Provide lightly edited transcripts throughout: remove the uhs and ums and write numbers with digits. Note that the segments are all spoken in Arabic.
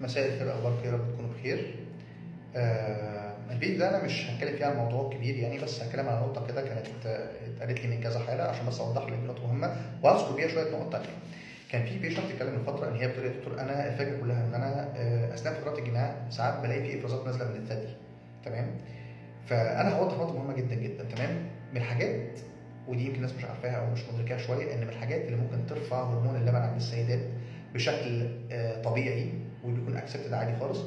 مساء الخير، اخباركم يا رب تكونوا بخير. الفيديو ده انا مش هتكلم فيه عن موضوع كبير يعني، بس هتكلم عن نقطه كده كانت اتقالت لي من كذا حاله عشان بس اوضح لك نقطه مهمه واذكر بيها شويه نقط تانيه. كان في بيشنت بتتكلم من فتره ان هي بتقول لي يا دكتور انا الفكره كلها ان انا اثناء فترات الجماع ساعات بلاقي في افرازات نازله من الثدي. تمام. فانا هوضح نقطه مهمه جدا جدا. تمام. من الحاجات، ودي يمكن الناس مش عارفاها او مش مدركاها شويه، ان من الحاجات اللي ممكن ترفع هرمون اللبن عند السيدات بشكل طبيعي وبيكون اكسبتد عادي خالص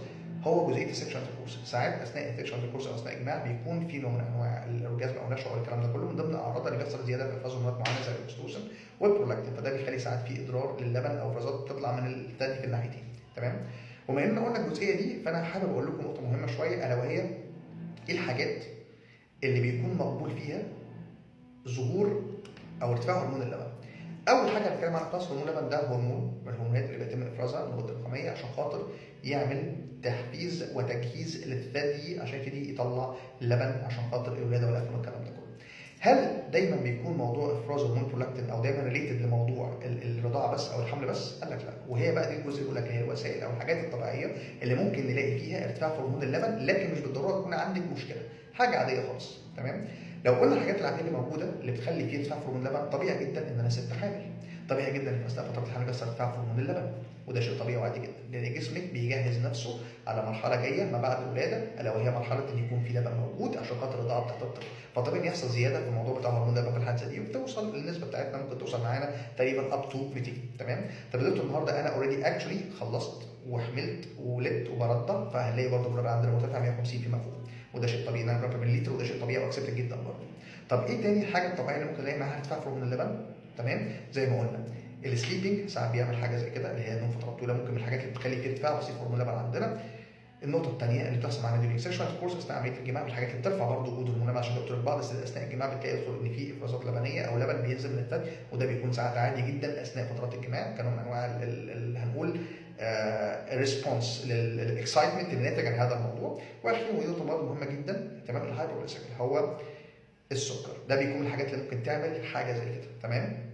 هو جزئيه السكشوال انتركورس. ساعات اثناء السكشوال انتركورس او اثناء الجماع بيكون في نوع من انواع الاورجازم او النشوه او الكلام ده كله، من ضمن الاعراض اللي بيحصل زياده في افراز هرمونات معينه زي الاكستوسن والبرولاكتين، فده بيخلي ساعات في اضرار للبن او افرازات بتطلع من الثدي في الناحيتين. تمام. وبما ان قلنا الجزئيه دي فانا حابب اقول لكم نقطه مهمه شويه، الا وهي ايه الحاجات اللي بيكون مقبول فيها ظهور او ارتفاع هرمون اللبن. اول حاجه هنتكلم عنها خلاص، هرمون اللبن ده هرمون من الهرمونات اللي بيتم افرازها من الغده الرحميه عشان خاطر يعمل تحفيز وتجهيز للثدي عشان يبتدي يطلع اللبن عشان خاطر الولاده والافلام والكلام ده كله. هل دايما بيكون موضوع افراز هرمون برولاكتين او دايما ريليتد لموضوع الرضاعه بس او الحمل بس؟ قال لك لا، وهي بقى دي الجزء اللي بيقول لك هي الوسائل او الحاجات الطبيعيه اللي ممكن نلاقي فيها ارتفاع في هرمون اللبن، لكن مش بالضروره تكون عندك مشكله، حاجه عاديه خالص. تمام. لو قلنا الحاجات العاديه اللي موجوده اللي بتخلي فيه ارتفاع في هرمون اللبن، طبيعي جدا ان انا ست حامل، طبيعي جدا ان اثناء فتره الحمل بيحصل ارتفاع في هرمون اللبن، وده شيء طبيعي وعادي جدا، لان جسمك بيجهز نفسه على مرحله جايه ما بعد الولاده، الا وهي مرحله ان يكون في لبن موجود عشان خاطر الرضاعه بتاعت الطفل، فطبيعي يحصل زياده في الموضوع بتاع هرمون اللبن في الحادثه دي، وبتوصل النسبه بتاعتنا ممكن توصل معانا تقريبا اب تو 200. تمام. طب يا دكتور النهارده انا اوريدي اكشولي خلصت وحملت وولدت وبرضع، فهنلاقي برضه الرضاعه عندنا مرتفع 150 فيما فوق، وده شيء طبيعي ان انا بربع مللتر، وده شيء طبيعي واكسبتد جدا برضه. طب ايه تاني الحاجه الطبيعيه اللي ممكن الاقي معاها ارتفاع في هرمون اللبن؟ تمام. زي ما قلنا السليبنج ساعات بيعمل حاجه زي كده، اللي هي نوم فترات طويله، ممكن من الحاجات اللي بتخلي في ارتفاع بسيط في هرمون اللبن عندنا. النقطه الثانيه اللي بتحصل معانا ديورينج سيكشوال انتركورس اثناء عمليه الجماع، من الحاجات اللي بترفع برضه وجود هرمون اللبن، عشان دكتور البعض اثناء الجماع بتلاقي يدخل ان في افرازات لبنيه او لبن بينزل من الثدي، وده بيكون ساعات عادي جدا اثناء فترات الجماع كنوع من انواع هنقول ريسبونس للاكسايتمنت اللي ناتج عن هذا الموضوع. واخيرا ودي نقطه برضه مهمه جدا، تمام، الهايبوغليسيميا هو السكر، ده بيكون من الحاجات اللي ممكن تعمل حاجه زي كده. تمام.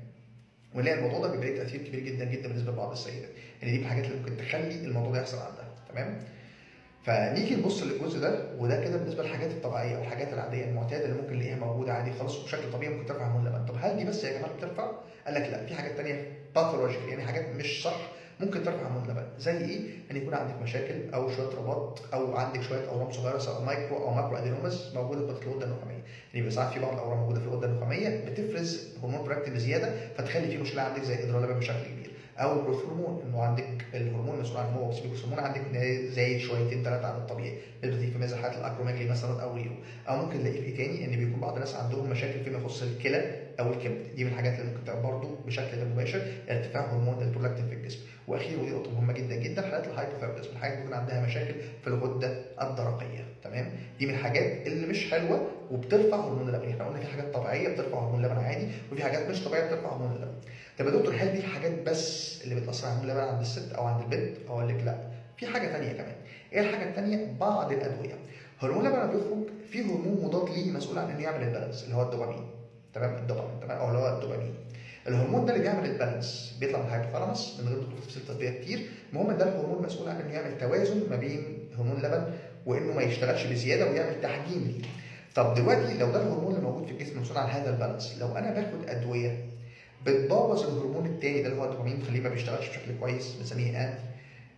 ونلاقي الموضوع ده بيبقى ليه تاثير كبير جدا جدا بالنسبه لبعض السيدات، ان دي من الحاجات اللي ممكن تخلي الموضوع ده يحصل عندها. تمام. فنيجي نبص للجزء ده، وده كده بالنسبه للحاجات الطبيعيه او الحاجات العاديه المعتاده اللي ممكن نلاقيها موجوده عادي خالص وبشكل طبيعي ممكن ترفع هرمون اللبن. طب هل دي بس يا جماعه بترفع؟ قال لك لا، في حاجات ثانيه باثولوجيكال، يعني حاجات مش صح ممكن ترفع هرمون اللبن. زي ايه؟ ان يكون عندك مشاكل او شويه رباط او عندك شويه اورام صغيره سواء مايكرو او ماكرو ادينوماس موجوده في الغده النخاميه، يعني ساعات في بعض الاورام موجوده في الغده النخاميه بتفرز هرمون برولاكتين بزياده فتخلي في مشكله عندك زي اضرار لبن بشكل كبير، او الجروث هرمون انه عندك الهرمون المسؤول عن النمو والسبيكوس هرمون عندك زايد شويتين ثلاثه عن الطبيعي، بتيجي في مثل حالات الاكروميجلي مثلا او غيره. او ممكن نلاقي في ايه تاني، ان بيكون بعض الناس عندهم مشاكل فيما يخص الكلى او الكبد، دي من الحاجات اللي ممكن تعمل برضه بشكل غير مباشر ارتفاع هرمون البرولاكتين في الجسم. واخيرا ودي نقطه مهمه جدا جدا، حالات الهايبوثايروديزم، الحاجات بيكون عندها مشاكل في الغده الدرقيه. تمام. دي من الحاجات اللي مش حلوه وبترفع هرمون اللبن. احنا قلنا في حاجات طبيعيه بترفع هرمون اللبن عادي، وفي حاجات مش طبيعيه بترفع هرمون اللبن. طب يا دكتور هل دي الحاجات بس اللي بتاثر على هرمون اللبن عند الست او عند البنت؟ اقول لك لا، في حاجه ثانيه كمان. ايه الحاجه الثانيه؟ بعض الادويه. هرمون اللبن لما بيخرج في هرمون مضاد ليه مسؤول عن انه يعمل البالانس اللي هو الدوبامين. تمام. الدوبامين، تمام، او اللي هو الدوبامين. الهرمون ده اللي بيعمل البالانس بيطلع من الهايبوثالاموس من غير دخول في تفاصيل طبيه كتير. المهم ده الهرمون المسؤول عن انه يعمل توازن ما بين هرمون اللبن وانه ما يشتغلش بزياده ويعمل تحجيم ليه. طب دلوقتي لو ده الهرمون اللي موجود في الجسم مسؤول عن هذا البالانس، لو انا باخد ادويه بتبوظ الهرمون الثاني ده اللي هو الدوبامين، تخليه ما بيشتغلش بشكل كويس، بنسميه انتي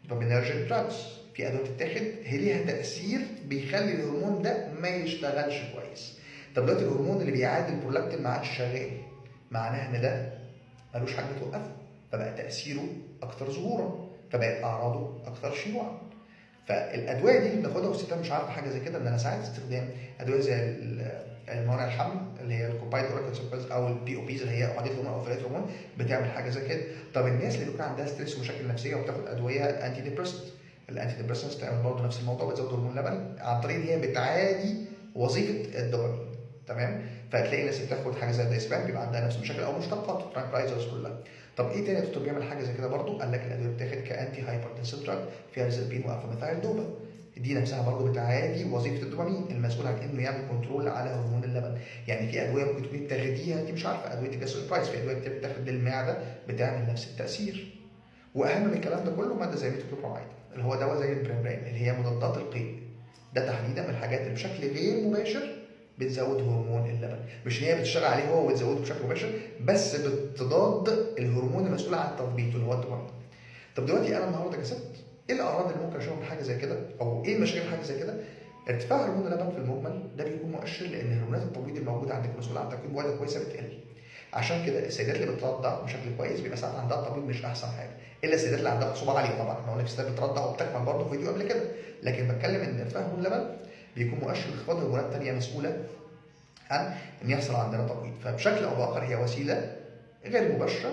دوبامينرجيك دراجز. في ادويه بتتاخد هي ليها تاثير بيخلي الهرمون ده ما يشتغلش كويس. طب دلوقتي الهرمون اللي بيعادل البرولاكتين ما عادش شغال، معناها ان ده ملوش حاجه توقفه، فبقى تاثيره اكثر ظهورا، فبقت اعراضه اكثر شيوعا. فالادويه دي اللي بناخدها والستات مش عارفه حاجه زي كده، ان انا ساعات استخدام ادويه زي الموانع الحمل اللي هي الكوبايد اوراكل او البي او بيز اللي هي اعاده هرمون او فلات هرمون بتعمل حاجه زي كده. طب الناس اللي بيكون عندها ستريس ومشاكل نفسيه وبتاخد ادويه انتي ديبريسنت، الانتي ديبريسنت بتعمل برضه نفس الموضوع، بتزود هرمون اللبن عن طريق ان هي بتعادي وظيفه الدوبامين. تمام. فتلاقي الناس اللي بتاخد حاجه زي الدايسبان بيبقى عندها نفس المشاكل او مشتقات ترانكلايزرز كلها. طب ايه تاني يا دكتور بيعمل حاجه زي كده برضه؟ قال لك الادويه بتاخد كانتي هايبرتنسيف دراج فيها ريزلبين والفا دوبا، دي نفسها برضه بتعادي وظيفه الدوبامين المسؤول عن انه يعمل كنترول على هرمون اللبن. يعني في ادويه ممكن تكوني بتاخديها انت مش عارفه، ادويه الجاستروبرايز، في ادويه بتاخد للمعده بتعمل نفس التاثير. واهم من الكلام ده كله ماده زي ميتوكلوبراميد اللي هو دواء زي البريمرين اللي هي مضادات القيء. ده تحديدا من الحاجات اللي بشكل غير مباشر بتزود هرمون اللبن، مش ان هي بتشتغل عليه هو وتزوده بشكل مباشر، بس بتضاد الهرمون المسؤول عن تثبيته اللي هو الدوبامين. طب دلوقتي انا النهارده كست ايه الاعراض اللي ممكن اشوفها من حاجه زي كده، او ايه المشاكل حاجه زي كده؟ ارتفاع هرمون اللبن في المجمل ده بيكون مؤشر لان هرمونات التبويض الموجوده عندك المسؤوله عن تكوين بويضه كويسه بتقل. عشان كده السيدات اللي بترضع بشكل كويس بيبقى ساعات عندها التبويض مش احسن حاجه، الا السيدات اللي عندها خصوبه عاليه. طبعا احنا قلنا في السيدات بترضع وبتكمل برضه في فيديو قبل كده، لكن بتكلم ان ارتفاع هرمون اللبن بيكون مؤشر لانخفاض هرمونات ثانيه مسؤوله عن ان يحصل عندنا تبويض، فبشكل او باخر هي وسيله غير مباشره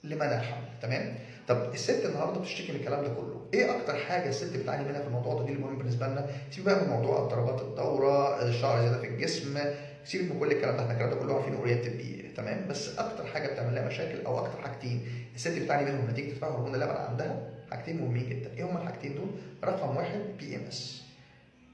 لمنع الحمل. تمام؟ طب الست النهارده بتشتكي من الكلام ده كله، ايه اكتر حاجه الست بتعاني منها في الموضوع ده؟ دي المهم بالنسبه لنا. سيب بقى من موضوع اضطرابات الدوره، الشعر زياده في الجسم، سيب من كل الكلام ده، احنا الكلام ده كله عارفين اوريات طبيه. تمام؟ بس اكتر حاجه بتعمل لها مشاكل او اكتر حاجتين الست بتعاني منهم نتيجه ارتفاع هرمون اللبن عندها، حاجتين مهمين جدا. ايه هما الحاجتين دول؟ رقم واحد بي ام اس.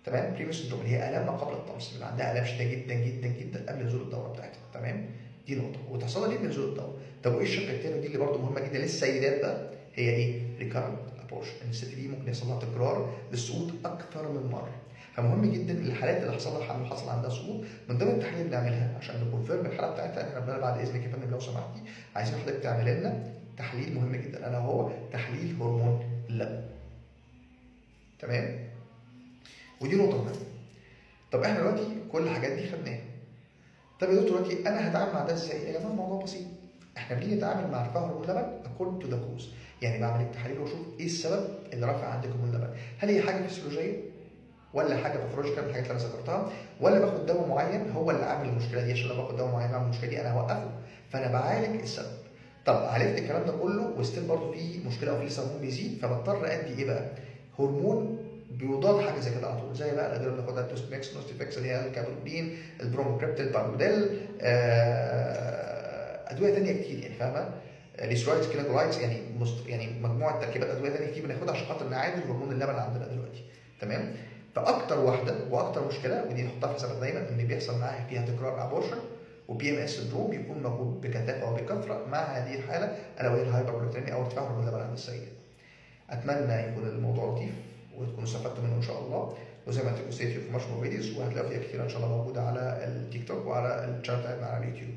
تمام؟ بريميوس سندروم اللي هي الام ما قبل الطمس، اللي عندها الام شديده جدا جدا جدا قبل نزول الدوره بتاعتها. تمام؟ دي نقطه، وتحصل ليه من نزول الدوره. طب وايه الشق الثاني دي اللي برده مهمه جدا للسيدات بقى؟ هي ايه؟ ريكارنت ابورشن، ان الست دي ممكن يحصل لها تكرار للسقوط اكثر من مره. فمهم جدا الحالات اللي حصل لها حمل وحصل عندها سقوط، من ضمن التحاليل اللي بنعملها عشان نكونفيرم الحاله بتاعتها، احنا بعد اذنك يا فندم لو سمحتي عايزين حضرتك تعمل لنا تحليل مهم جدا الا وهو تحليل هرمون اللبن. تمام؟ ودي نقطه مهمه. طب احنا دلوقتي كل الحاجات دي خدناها. طب يا دكتور دلوقتي انا هتعامل مع ده ازاي؟ يا جماعه الموضوع بسيط. احنا بنيجي نتعامل مع ارتفاع هرمون اللبن اكورد تو ذا كوز، يعني بعمل التحاليل واشوف ايه السبب اللي رافع عندك هرمون اللبن. هل هي حاجه فسيولوجيه ولا حاجه باثولوجيكال من الحاجات اللي انا ذكرتها، ولا باخد دواء معين هو اللي عامل المشكله دي؟ عشان لو باخد دواء معين عامل المشكله دي انا هوقفه، فانا بعالج السبب. طب عالجت الكلام ده كله وستيل برضه في مشكله او في لسه هرمون بيزيد، فبضطر ادي ايه بقى؟ هرمون بيضاد حاجه زي كده على طول، زي بقى الادويه اللي بناخدها التوستميكس، نوستيفكس اللي هي الكابولين، البروموكريبتين، الباروديل، ادويه ثانيه كتير يعني فاهمه؟ ليسترويدز، كينوكولايتس، يعني مجموعه تركيبات ادويه ثانيه كتير بناخدها عشان خاطر نعالج هرمون اللبن عندنا دلوقتي. تمام؟ فاكتر واحده واكتر مشكله ودي نحطها في حسابنا دايما ان بيحصل معاها فيها تكرار ابورشن وبي ام اس سندروم بيكون موجود بكثافه وبكثره مع هذه الحاله الا وهي الهايبربروتينيا او ارتفاع هرمون اللبن عند السيدات. اتمنى يكون الموضوع لطيف وتكونوا استفدتوا منه ان شاء الله، وزي ما قلت لكم ستي في مشروع فيديوز وهتلاقوا فيها كتير ان شاء الله موجوده على التيك توك وعلى الشانل بتاعتنا على اليوتيوب.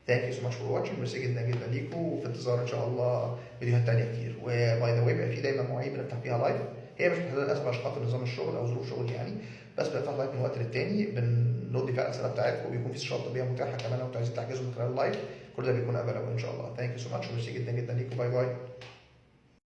ثانك يو سو ماتش فور واتشنج، ميرسي جدا جدا ليكم، وفي انتظار ان شاء الله فيديوهات ثانيه كتير. وباي ذا واي بقى في دايما مواعيد بنفتح فيها لايف، هي مش محتاجه للاسف عشان خاطر نظام الشغل او ظروف شغل يعني، بس بنفتح لايف من وقت للتاني بنرد فيها على الاسئله بتاعتكم، وبيكون في استشارات طبيه متاحه كمان لو انتوا عايزين تحجزوا من خلال اللايف، كل ده بيكون افيلابل ان شاء الله. ثانك يو سو ماتش، ميرسي جدا جدا ليكم، باي باي.